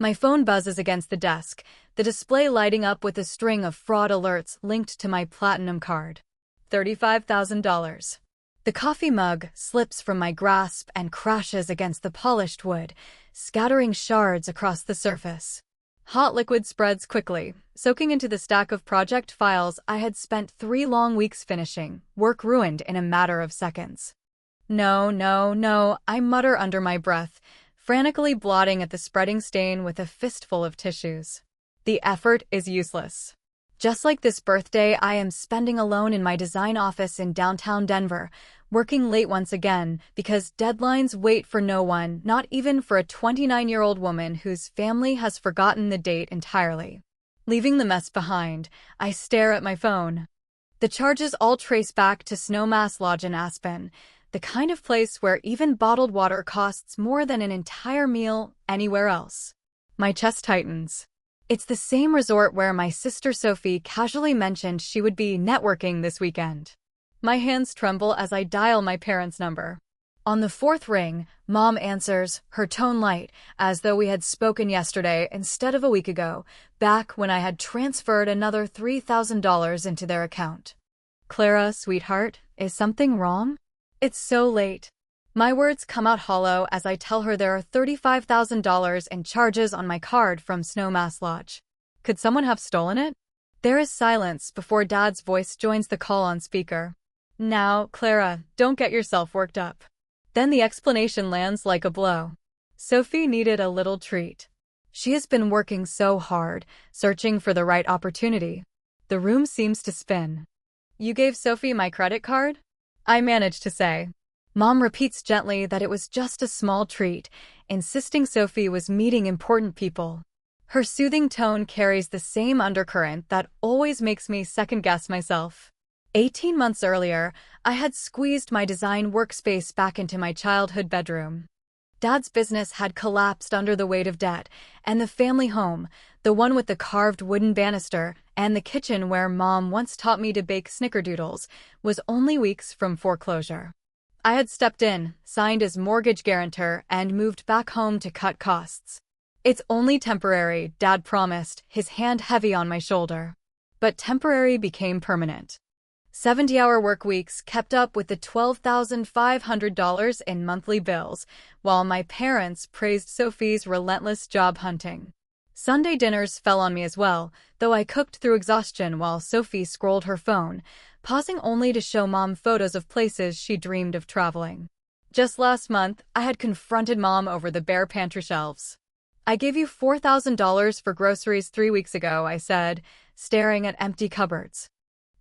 My phone buzzes against the desk, the display lighting up with a string of fraud alerts linked to my platinum card. $35,000. The coffee mug slips from my grasp and crashes against the polished wood, scattering shards across the surface. Hot liquid spreads quickly, soaking into the stack of project files I had spent 3 long weeks finishing, work ruined in a matter of seconds. No, no, no, I mutter under my breath, frantically blotting at the spreading stain with a fistful of tissues. The effort is useless. Just like this birthday I am spending alone in my design office in downtown Denver, working late once again because deadlines wait for no one, not even for a 29-year-old woman whose family has forgotten the date entirely. Leaving the mess behind, I stare at my phone. The charges all trace back to Snowmass Lodge in Aspen, the kind of place where even bottled water costs more than an entire meal anywhere else. My chest tightens. It's the same resort where my sister Sophie casually mentioned she would be networking this weekend. My hands tremble as I dial my parents' number. On the 4th ring, Mom answers, her tone light, as though we had spoken yesterday instead of a week ago, back when I had transferred another $3,000 into their account. Clara, sweetheart, is something wrong? It's so late. My words come out hollow as I tell her there are $35,000 in charges on my card from Snowmass Lodge. Could someone have stolen it? There is silence before Dad's voice joins the call on speaker. Now, Clara, don't get yourself worked up. Then the explanation lands like a blow. Sophie needed a little treat. She has been working so hard, searching for the right opportunity. The room seems to spin. You gave Sophie my credit card? I managed to say. Mom repeats gently that it was just a small treat, insisting Sophie was meeting important people. Her soothing tone carries the same undercurrent that always makes me second-guess myself. 18 months earlier, I had squeezed my design workspace back into my childhood bedroom. Dad's business had collapsed under the weight of debt, and the family home, the one with the carved wooden banister, and the kitchen where Mom once taught me to bake snickerdoodles, was only weeks from foreclosure. I had stepped in, signed as mortgage guarantor, and moved back home to cut costs. It's only temporary, Dad promised, his hand heavy on my shoulder. But temporary became permanent. 70-hour work weeks kept up with the $12,500 in monthly bills, while my parents praised Sophie's relentless job hunting. Sunday dinners fell on me as well, though I cooked through exhaustion while Sophie scrolled her phone, pausing only to show Mom photos of places she dreamed of traveling. Just last month, I had confronted Mom over the bare pantry shelves. I gave you $4,000 for groceries 3 weeks ago, I said, staring at empty cupboards.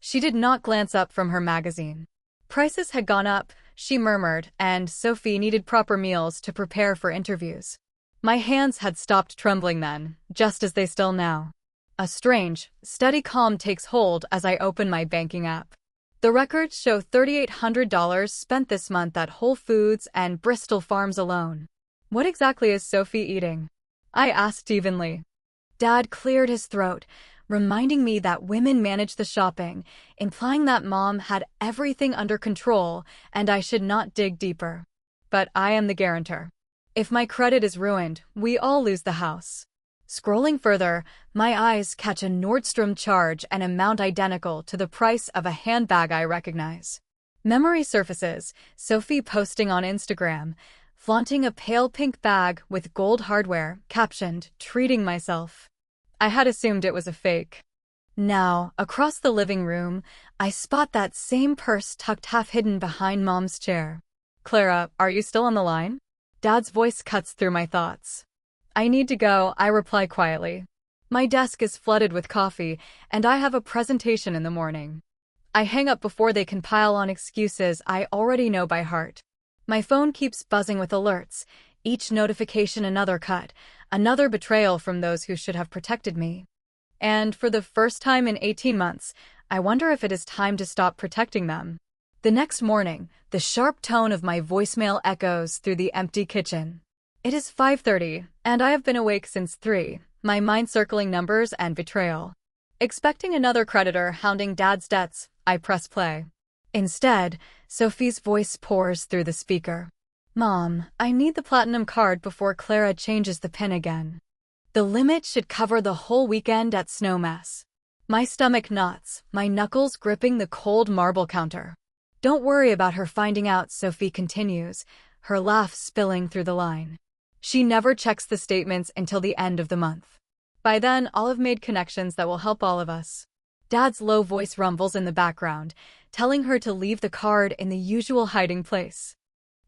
She did not glance up from her magazine. Prices had gone up, she murmured, and Sophie needed proper meals to prepare for interviews. My hands had stopped trembling then, just as they still now. A strange, steady calm takes hold as I open my banking app. The records show $3,800 spent this month at Whole Foods and Bristol Farms alone. What exactly is Sophie eating? I asked evenly. Dad cleared his throat, reminding me that women manage the shopping, implying that Mom had everything under control and I should not dig deeper. But I am the guarantor. If my credit is ruined, we all lose the house. Scrolling further, my eyes catch a Nordstrom charge, an amount identical to the price of a handbag I recognize. Memory surfaces, Sophie posting on Instagram, flaunting a pale pink bag with gold hardware, captioned, "Treating myself." I had assumed it was a fake. Now, across the living room, I spot that same purse tucked half hidden behind Mom's chair. Clara, are you still on the line? Dad's voice cuts through my thoughts. I need to go, I reply quietly. My desk is flooded with coffee, and I have a presentation in the morning. I hang up before they can pile on excuses I already know by heart. My phone keeps buzzing with alerts, each notification another cut, another betrayal from those who should have protected me. And for the first time in 18 months, I wonder if it is time to stop protecting them. The next morning, the sharp tone of my voicemail echoes through the empty kitchen. It is 5:30, and I have been awake since 3, my mind circling numbers and betrayal. Expecting another creditor hounding Dad's debts, I press play. Instead, Sophie's voice pours through the speaker. Mom, I need the platinum card before Clara changes the PIN again. The limit should cover the whole weekend at Snowmass. My stomach knots, my knuckles gripping the cold marble counter. Don't worry about her finding out, Sophie continues, her laugh spilling through the line. She never checks the statements until the end of the month. By then, I'll have made connections that will help all of us. Dad's low voice rumbles in the background, telling her to leave the card in the usual hiding place.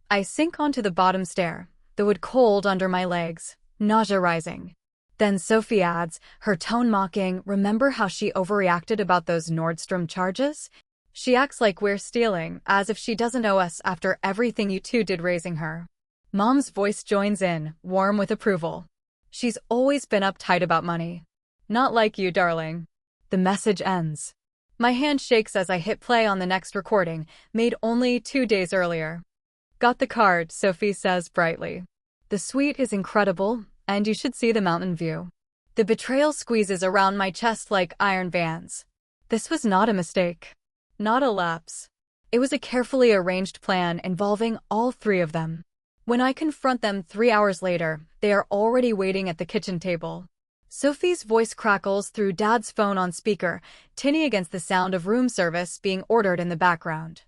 I sink onto the bottom stair, the wood cold under my legs, nausea rising. Then Sophie adds, her tone mocking, remember how she overreacted about those Nordstrom charges? She acts like we're stealing, as if she doesn't owe us after everything you two did raising her. Mom's voice joins in, warm with approval. She's always been uptight about money. Not like you, darling. The message ends. My hand shakes as I hit play on the next recording, made only 2 days earlier. Got the card, Sophie says brightly. The suite is incredible, and you should see the mountain view. The betrayal squeezes around my chest like iron bands. This was not a mistake. Not a lapse. It was a carefully arranged plan involving all three of them. When I confront them 3 hours later, they are already waiting at the kitchen table. Sophie's voice crackles through Dad's phone on speaker, tinny against the sound of room service being ordered in the background.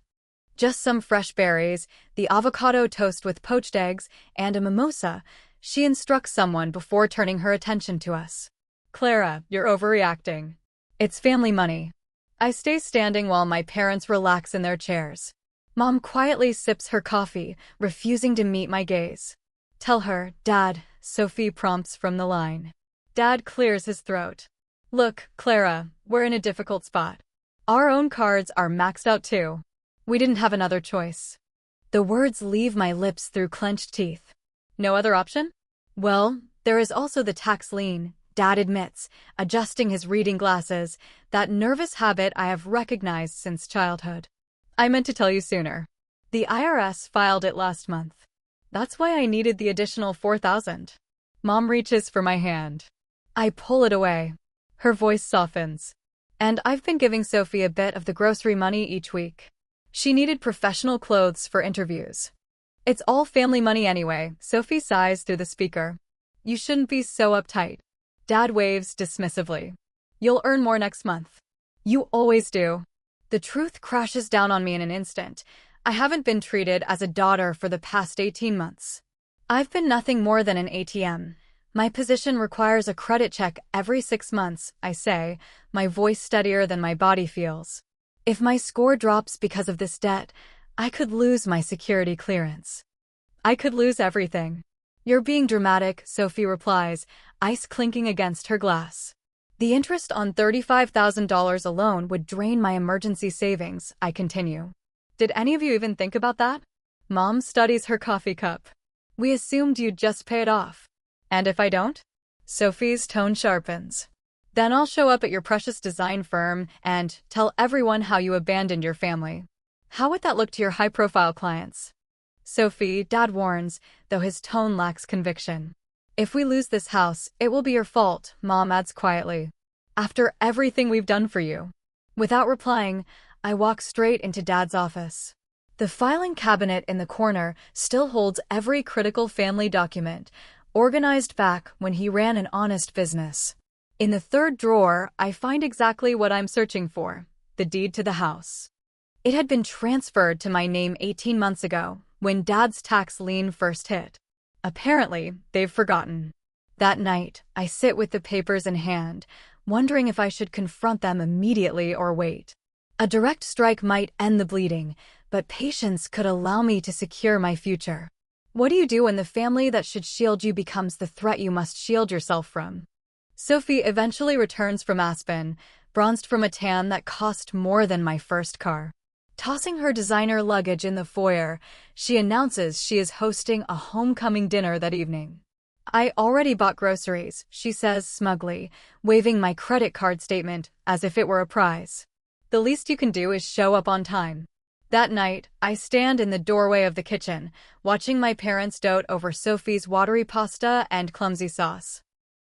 Just some fresh berries, the avocado toast with poached eggs, and a mimosa, she instructs someone before turning her attention to us. Clara, you're overreacting. It's family money. I stay standing while my parents relax in their chairs. Mom quietly sips her coffee, refusing to meet my gaze. Tell her, Dad, Sophie prompts from the line. Dad clears his throat. Look, Clara, we're in a difficult spot. Our own cards are maxed out too. We didn't have another choice. The words leave my lips through clenched teeth. No other option? Well, there is also the tax lien, Dad admits, adjusting his reading glasses, that nervous habit I have recognized since childhood. I meant to tell you sooner. The IRS filed it last month. That's why I needed the additional $4,000. Mom reaches for my hand. I pull it away. Her voice softens. And I've been giving Sophie a bit of the grocery money each week. She needed professional clothes for interviews. It's all family money anyway, Sophie sighs through the speaker. You shouldn't be so uptight. Dad waves dismissively. You'll earn more next month. You always do. The truth crashes down on me in an instant. I haven't been treated as a daughter for the past 18 months. I've been nothing more than an ATM. My position requires a credit check every 6 months, I say, my voice steadier than my body feels. If my score drops because of this debt, I could lose my security clearance. I could lose everything. You're being dramatic, Sophie replies, ice clinking against her glass. The interest on $35,000 alone would drain my emergency savings, I continue. Did any of you even think about that? Mom studies her coffee cup. We assumed you'd just pay it off. And if I don't? Sophie's tone sharpens. Then I'll show up at your precious design firm and tell everyone how you abandoned your family. How would that look to your high-profile clients? Sophie, Dad warns, though his tone lacks conviction. If we lose this house, it will be your fault, Mom adds quietly. After everything we've done for you. Without replying, I walk straight into Dad's office. The filing cabinet in the corner still holds every critical family document, organized back when he ran an honest business. In the third drawer, I find exactly what I'm searching for, the deed to the house. It had been transferred to my name 18 months ago, when Dad's tax lien first hit. Apparently, they've forgotten. That night, I sit with the papers in hand, wondering if I should confront them immediately or wait. A direct strike might end the bleeding, but patience could allow me to secure my future. What do you do when the family that should shield you becomes the threat you must shield yourself from? Sophie eventually returns from Aspen, bronzed from a tan that cost more than my first car. Tossing her designer luggage in the foyer, she announces she is hosting a homecoming dinner that evening. I already bought groceries, she says smugly, waving my credit card statement as if it were a prize. The least you can do is show up on time. That night, I stand in the doorway of the kitchen, watching my parents dote over Sophie's watery pasta and clumsy sauce.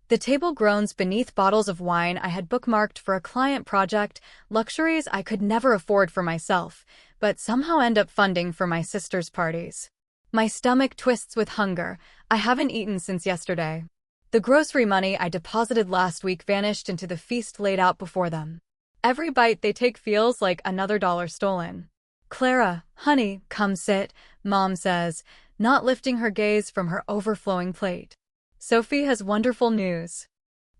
The table groans beneath bottles of wine I had bookmarked for a client project, luxuries I could never afford for myself, but somehow end up funding for my sister's parties. My stomach twists with hunger. I haven't eaten since yesterday. The grocery money I deposited last week vanished into the feast laid out before them. Every bite they take feels like another dollar stolen. Clara, honey, come sit, Mom says, not lifting her gaze from her overflowing plate. Sophie has wonderful news.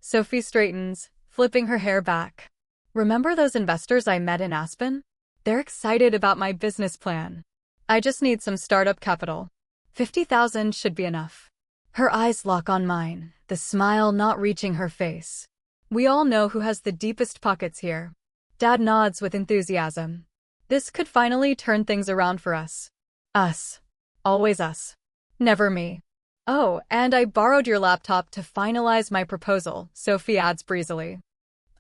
Sophie straightens, flipping her hair back. Remember those investors I met in Aspen? They're excited about my business plan. I just need some startup capital. 50,000 should be enough. Her eyes lock on mine, the smile not reaching her face. We all know who has the deepest pockets here. Dad nods with enthusiasm. This could finally turn things around for us. Us. Always us. Never me. Oh, and I borrowed your laptop to finalize my proposal, Sophie adds breezily.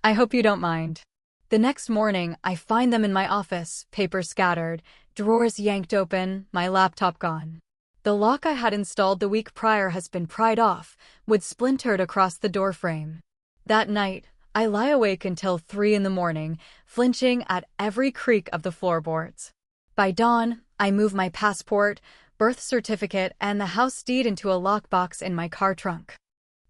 I hope you don't mind. The next morning, I find them in my office, papers scattered, drawers yanked open, my laptop gone. The lock I had installed the week prior has been pried off, wood splintered across the doorframe. That night, I lie awake until 3 a.m, flinching at every creak of the floorboards. By dawn, I move my passport, birth certificate, and the house deed into a lockbox in my car trunk.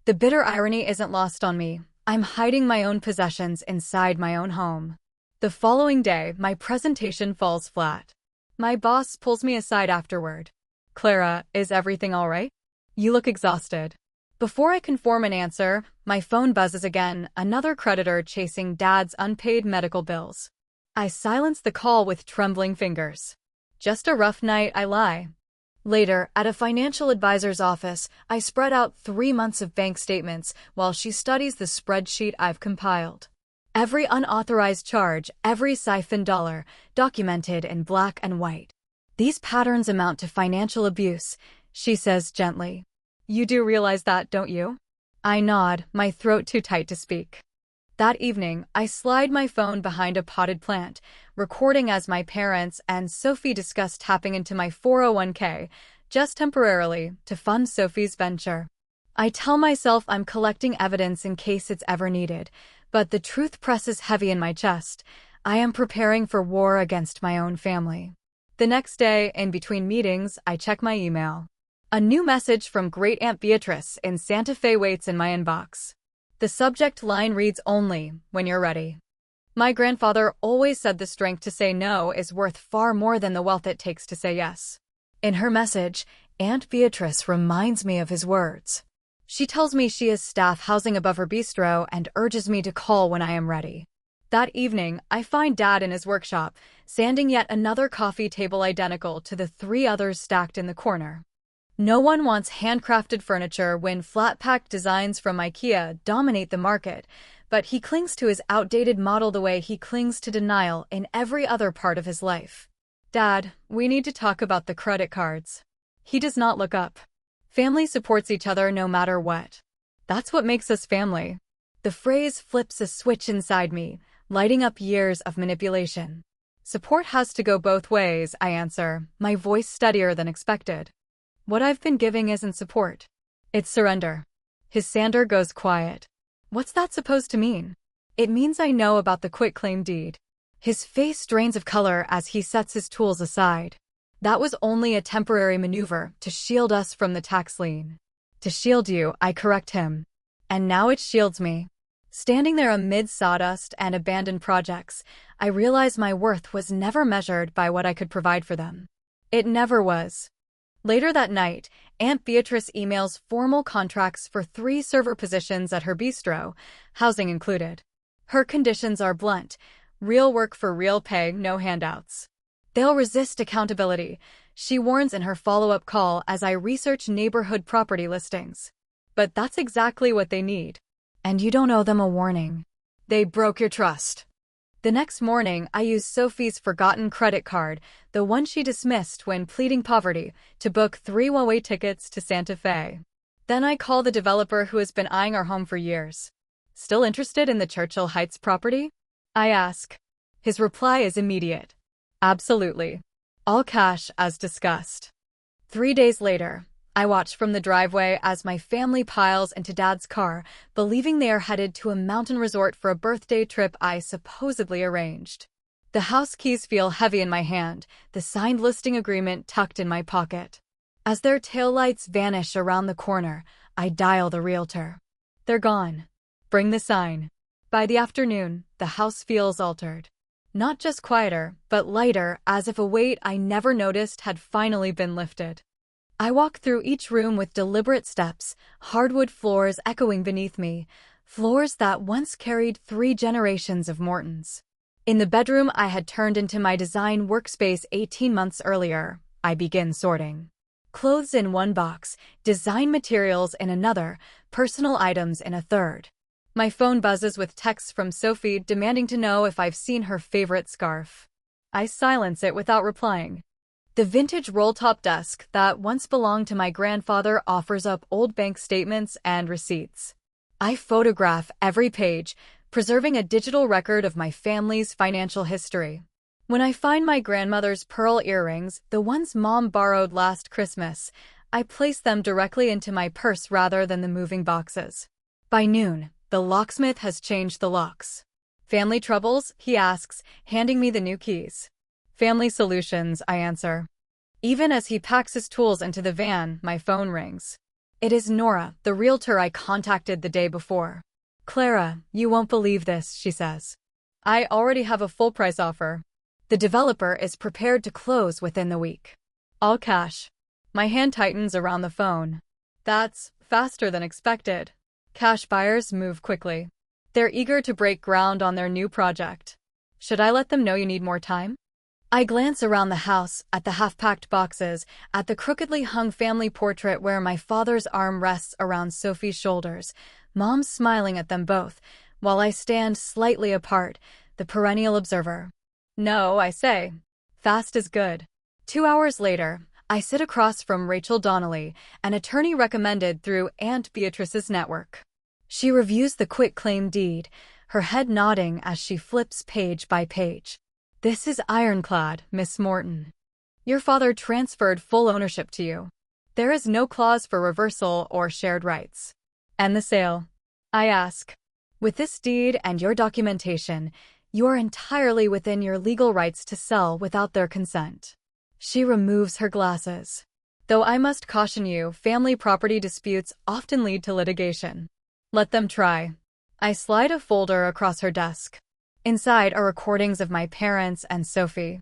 The bitter irony isn't lost on me. I'm hiding my own possessions inside my own home. The following day, my presentation falls flat. My boss pulls me aside afterward. Clara, is everything all right? You look exhausted. Before I can form an answer, my phone buzzes again, another creditor chasing Dad's unpaid medical bills. I silence the call with trembling fingers. Just a rough night, I lie. Later, at a financial advisor's office, I spread out 3 months of bank statements while she studies the spreadsheet I've compiled. Every unauthorized charge, every siphoned dollar, documented in black and white. These patterns amount to financial abuse, she says gently. You do realize that, don't you? I nod, my throat too tight to speak. That evening, I slide my phone behind a potted plant, recording as my parents and Sophie discuss tapping into my 401k, just temporarily, to fund Sophie's venture. I tell myself I'm collecting evidence in case it's ever needed, but the truth presses heavy in my chest. I am preparing for war against my own family. The next day, in between meetings, I check my email. A new message from Great Aunt Beatrice in Santa Fe waits in my inbox. The subject line reads only, when you're ready. My grandfather always said the strength to say no is worth far more than the wealth it takes to say yes. In her message, Aunt Beatrice reminds me of his words. She tells me she has staff housing above her bistro and urges me to call when I am ready. That evening, I find Dad in his workshop, sanding yet another coffee table identical to the 3 others stacked in the corner. No one wants handcrafted furniture when flat-pack designs from IKEA dominate the market, but he clings to his outdated model the way he clings to denial in every other part of his life. Dad, we need to talk about the credit cards. He does not look up. Family supports each other no matter what. That's what makes us family. The phrase flips a switch inside me, lighting up years of manipulation. Support has to go both ways, I answer, my voice steadier than expected. What I've been giving isn't support. It's surrender. His sander goes quiet. What's that supposed to mean? It means I know about the quitclaim deed. His face drains of color as he sets his tools aside. That was only a temporary maneuver to shield us from the tax lien. To shield you, I correct him. And now it shields me. Standing there amid sawdust and abandoned projects, I realize my worth was never measured by what I could provide for them. It never was. Later that night, Aunt Beatrice emails formal contracts for 3 server positions at her bistro, housing included. Her conditions are blunt: real work for real pay, no handouts. They'll resist accountability, she warns in her follow-up call as I research neighborhood property listings. But that's exactly what they need. And you don't owe them a warning. They broke your trust. The next morning, I used Sophie's forgotten credit card, the one she dismissed when pleading poverty, to book 3 one-way tickets to Santa Fe. Then I call the developer who has been eyeing our home for years. Still interested in the Churchill Heights property? I ask. His reply is immediate. Absolutely. All cash as discussed. 3 days later, I watch from the driveway as my family piles into Dad's car, believing they are headed to a mountain resort for a birthday trip I supposedly arranged. The house keys feel heavy in my hand, the signed listing agreement tucked in my pocket. As their taillights vanish around the corner, I dial the realtor. They're gone. Bring the sign. By the afternoon, the house feels altered. Not just quieter, but lighter, as if a weight I never noticed had finally been lifted. I walk through each room with deliberate steps, hardwood floors echoing beneath me, floors that once carried 3 generations of Mortons. In the bedroom I had turned into my design workspace 18 months earlier, I begin sorting. Clothes in one box, design materials in another, personal items in a third. My phone buzzes with texts from Sophie demanding to know if I've seen her favorite scarf. I silence it without replying. The vintage roll-top desk that once belonged to my grandfather offers up old bank statements and receipts. I photograph every page, preserving a digital record of my family's financial history. When I find my grandmother's pearl earrings, the ones Mom borrowed last Christmas, I place them directly into my purse rather than the moving boxes. By noon, the locksmith has changed the locks. Family troubles? He asks, handing me the new keys. Family solutions, I answer. Even as he packs his tools into the van, my phone rings. It is Nora, the realtor I contacted the day before. Clara, you won't believe this, she says. I already have a full-price offer. The developer is prepared to close within the week. All cash. My hand tightens around the phone. That's faster than expected. Cash buyers move quickly. They're eager to break ground on their new project. Should I let them know you need more time? I glance around the house, at the half-packed boxes, at the crookedly hung family portrait where my father's arm rests around Sophie's shoulders, Mom's smiling at them both, while I stand slightly apart, the perennial observer. No, I say. Fast is good. 2 hours later, I sit across from Rachel Donnelly, an attorney recommended through Aunt Beatrice's network. She reviews the quitclaim deed, her head nodding as she flips page by page. This is ironclad, Miss Morton. Your father transferred full ownership to you. There is no clause for reversal or shared rights. And the sale? I ask. With this deed and your documentation, you are entirely within your legal rights to sell without their consent. She removes her glasses. Though I must caution you, family property disputes often lead to litigation. Let them try. I slide a folder across her desk. Inside are recordings of my parents and Sophie.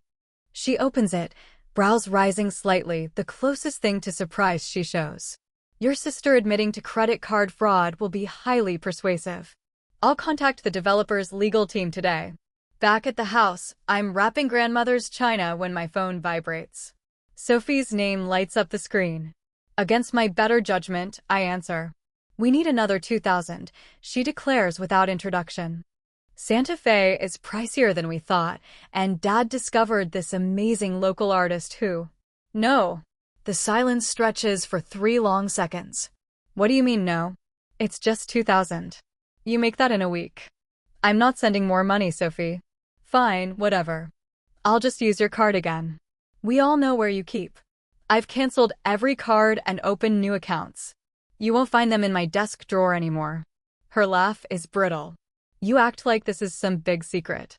She opens it, brows rising slightly, the closest thing to surprise she shows. Your sister admitting to credit card fraud will be highly persuasive. I'll contact the developer's legal team today. Back at the house, I'm wrapping grandmother's china when my phone vibrates. Sophie's name lights up the screen. Against my better judgment, I answer. We need another $2,000, she declares without introduction. Santa Fe is pricier than we thought, and Dad discovered this amazing local artist who... No. The silence stretches for 3 long seconds. What do you mean no? It's just $2,000. You make that in a week. I'm not sending more money, Sophie. Fine, whatever. I'll just use your card again. We all know where you keep. I've canceled every card and opened new accounts. You won't find them in my desk drawer anymore. Her laugh is brittle. You act like this is some big secret.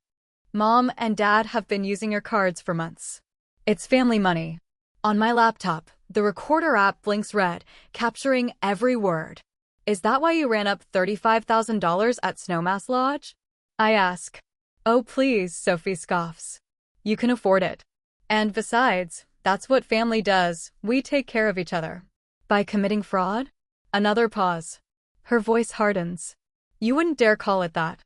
Mom and Dad have been using your cards for months. It's family money. On my laptop, the recorder app blinks red, capturing every word. Is that why you ran up $35,000 at Snowmass Lodge? I ask. Oh please, Sophie scoffs. You can afford it. And besides, that's what family does, we take care of each other. By committing fraud? Another pause. Her voice hardens. You wouldn't dare call it that.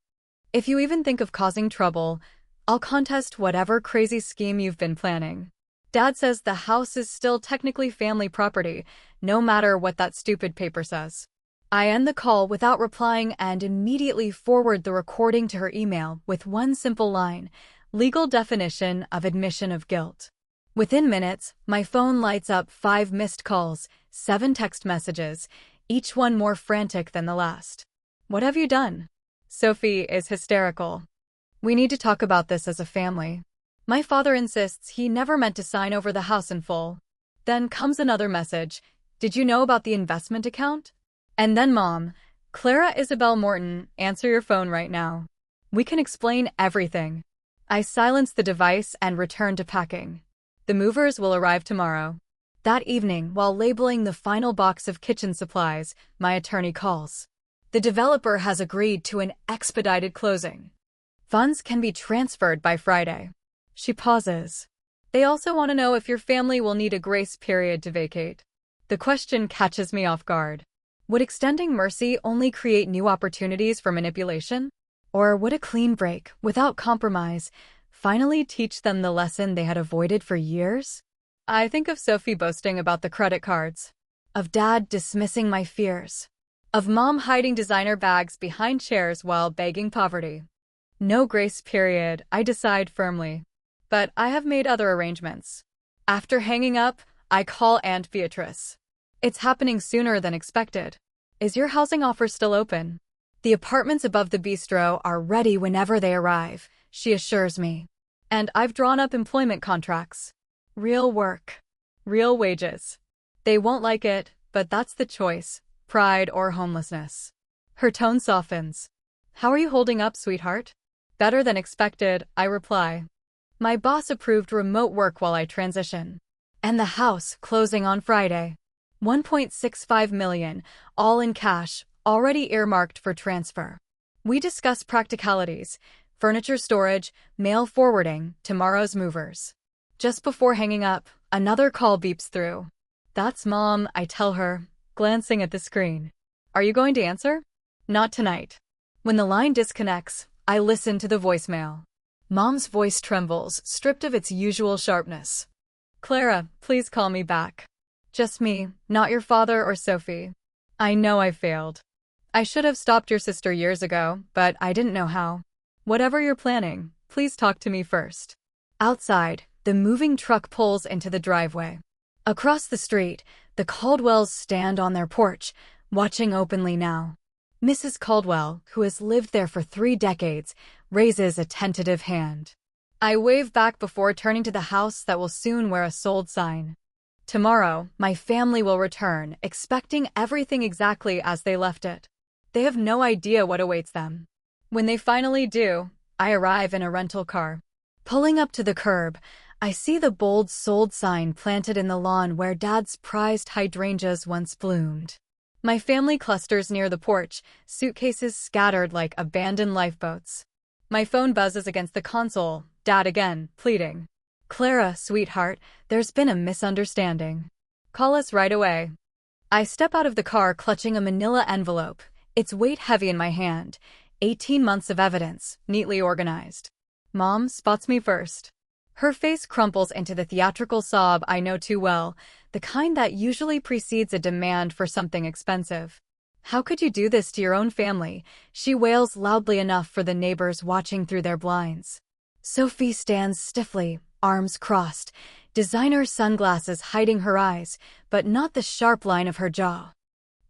If you even think of causing trouble, I'll contest whatever crazy scheme you've been planning. Dad says the house is still technically family property, no matter what that stupid paper says. I end the call without replying and immediately forward the recording to her email with one simple line, legal definition of admission of guilt. Within minutes, my phone lights up 5 missed calls, 7 text messages, each one more frantic than the last. What have you done? Sophie is hysterical. We need to talk about this as a family. My father insists he never meant to sign over the house in full. Then comes another message. Did you know about the investment account? And then Mom, Clara Isabel Morton, answer your phone right now. We can explain everything. I silence the device and return to packing. The movers will arrive tomorrow. That evening, while labeling the final box of kitchen supplies, my attorney calls. The developer has agreed to an expedited closing. Funds can be transferred by Friday. She pauses. They also want to know if your family will need a grace period to vacate. The question catches me off guard. Would extending mercy only create new opportunities for manipulation? Or would a clean break, without compromise, finally teach them the lesson they had avoided for years? I think of Sophie boasting about the credit cards, of Dad dismissing my fears, of Mom hiding designer bags behind chairs while begging poverty. No grace period, I decide firmly. But I have made other arrangements. After hanging up, I call Aunt Beatrice. It's happening sooner than expected. Is your housing offer still open? The apartments above the bistro are ready whenever they arrive, she assures me. And I've drawn up employment contracts. Real work. Real wages. They won't like it, but that's the choice, pride or homelessness. Her tone softens. How are you holding up, sweetheart? Better than expected, I reply. My boss approved remote work while I transition. And the house closing on Friday. $1.65 million, all in cash, already earmarked for transfer. We discuss practicalities, furniture storage, mail forwarding, tomorrow's movers. Just before hanging up, another call beeps through. That's Mom, I tell her, glancing at the screen. Are you going to answer? Not tonight. When the line disconnects, I listen to the voicemail. Mom's voice trembles, stripped of its usual sharpness. Clara, please call me back. Just me, not your father or Sophie. I know I failed. I should have stopped your sister years ago, but I didn't know how. Whatever you're planning, please talk to me first. Outside, the moving truck pulls into the driveway. Across the street, the Caldwells stand on their porch, watching openly now. Mrs. Caldwell, who has lived there for 3 decades, raises a tentative hand. I wave back before turning to the house that will soon wear a sold sign. Tomorrow, my family will return, expecting everything exactly as they left it. They have no idea what awaits them. When they finally do, I arrive in a rental car. Pulling up to the curb, I see the bold sold sign planted in the lawn where Dad's prized hydrangeas once bloomed. My family clusters near the porch, suitcases scattered like abandoned lifeboats. My phone buzzes against the console, Dad again, pleading. Clara, sweetheart, there's been a misunderstanding. Call us right away. I step out of the car clutching a manila envelope, its weight heavy in my hand, 18 months of evidence, neatly organized. Mom spots me first. Her face crumples into the theatrical sob I know too well, the kind that usually precedes a demand for something expensive. How could you do this to your own family? She wails loudly enough for the neighbors watching through their blinds. Sophie stands stiffly, arms crossed, designer sunglasses hiding her eyes, but not the sharp line of her jaw.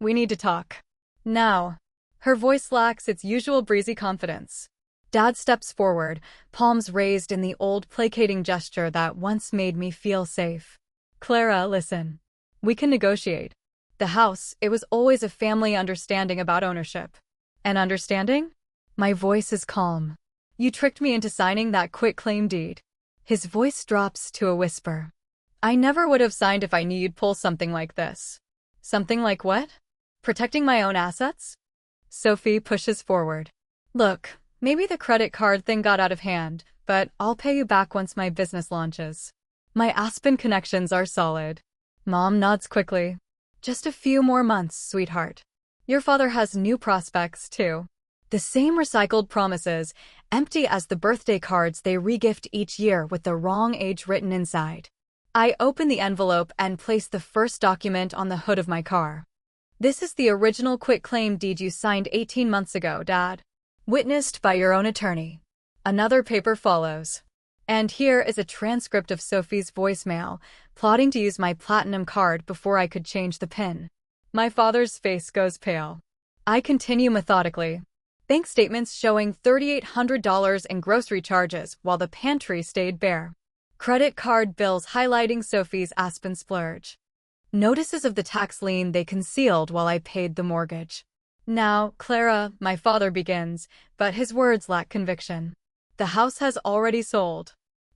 We need to talk. Now. Her voice lacks its usual breezy confidence. Dad steps forward, palms raised in the old placating gesture that once made me feel safe. Clara, listen. We can negotiate. The house, it was always a family understanding about ownership. An understanding? My voice is calm. You tricked me into signing that quitclaim deed. His voice drops to a whisper. I never would have signed if I knew you'd pull something like this. Something like what? Protecting my own assets? Sophie pushes forward. Look, maybe the credit card thing got out of hand, but I'll pay you back once my business launches. My Aspen connections are solid. Mom nods quickly. Just a few more months, sweetheart. Your father has new prospects, too. The same recycled promises, empty as the birthday cards they regift each year with the wrong age written inside. I open the envelope and place the first document on the hood of my car. This is the original quitclaim deed you signed 18 months ago, Dad. Witnessed by your own attorney. Another paper follows. And here is a transcript of Sophie's voicemail, plotting to use my platinum card before I could change the PIN. My father's face goes pale. I continue methodically. Bank statements showing $3,800 in grocery charges while the pantry stayed bare. Credit card bills highlighting Sophie's Aspen splurge. Notices of the tax lien they concealed while I paid the mortgage. Now, Clara, my father begins, but his words lack conviction. The house has already sold.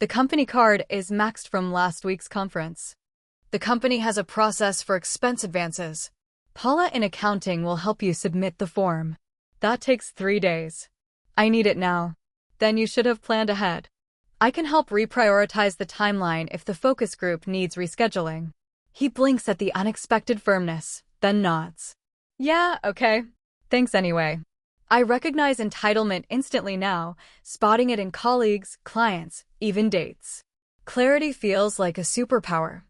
The company card is maxed from last week's conference. The company has a process for expense advances. Paula in accounting will help you submit the form. That takes 3 days. I need it now. Then you should have planned ahead. I can help reprioritize the timeline if the focus group needs rescheduling. He blinks at the unexpected firmness, then nods. Yeah, okay. Thanks anyway. I recognize entitlement instantly now, spotting it in colleagues, clients, even dates. Clarity feels like a superpower.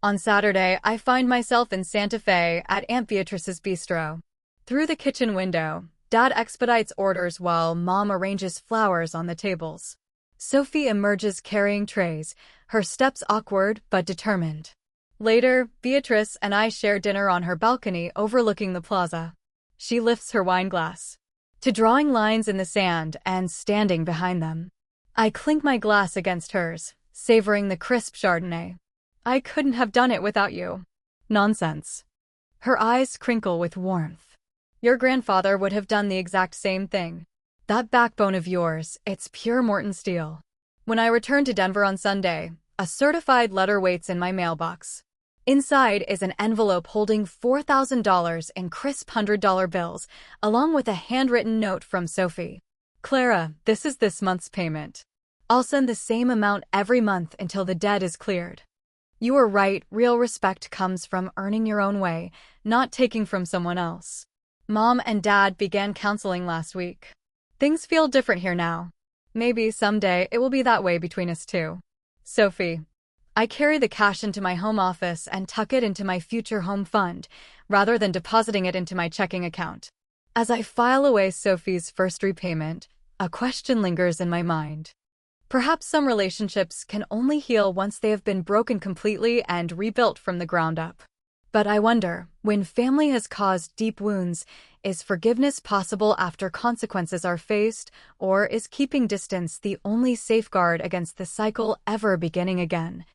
On Saturday, I find myself in Santa Fe at Aunt Beatrice's bistro. Through the kitchen window, Dad expedites orders while Mom arranges flowers on the tables. Sophie emerges carrying trays, her steps awkward but determined. Later, Beatrice and I share dinner on her balcony overlooking the plaza. She lifts her wine glass to drawing lines in the sand and standing behind them. I clink my glass against hers, savoring the crisp Chardonnay. I couldn't have done it without you. Nonsense. Her eyes crinkle with warmth. Your grandfather would have done the exact same thing. That backbone of yours, it's pure Morton steel. When I return to Denver on Sunday, a certified letter waits in my mailbox. Inside is an envelope holding $4,000 in crisp $100 bills, along with a handwritten note from Sophie. Clara, this is this month's payment. I'll send the same amount every month until the debt is cleared. You were right, real respect comes from earning your own way, not taking from someone else. Mom and Dad began counseling last week. Things feel different here now. Maybe someday it will be that way between us too. Sophie. I carry the cash into my home office and tuck it into my future home fund, rather than depositing it into my checking account. As I file away Sophie's first repayment, a question lingers in my mind. Perhaps some relationships can only heal once they have been broken completely and rebuilt from the ground up. But I wonder, when family has caused deep wounds, is forgiveness possible after consequences are faced, or is keeping distance the only safeguard against the cycle ever beginning again?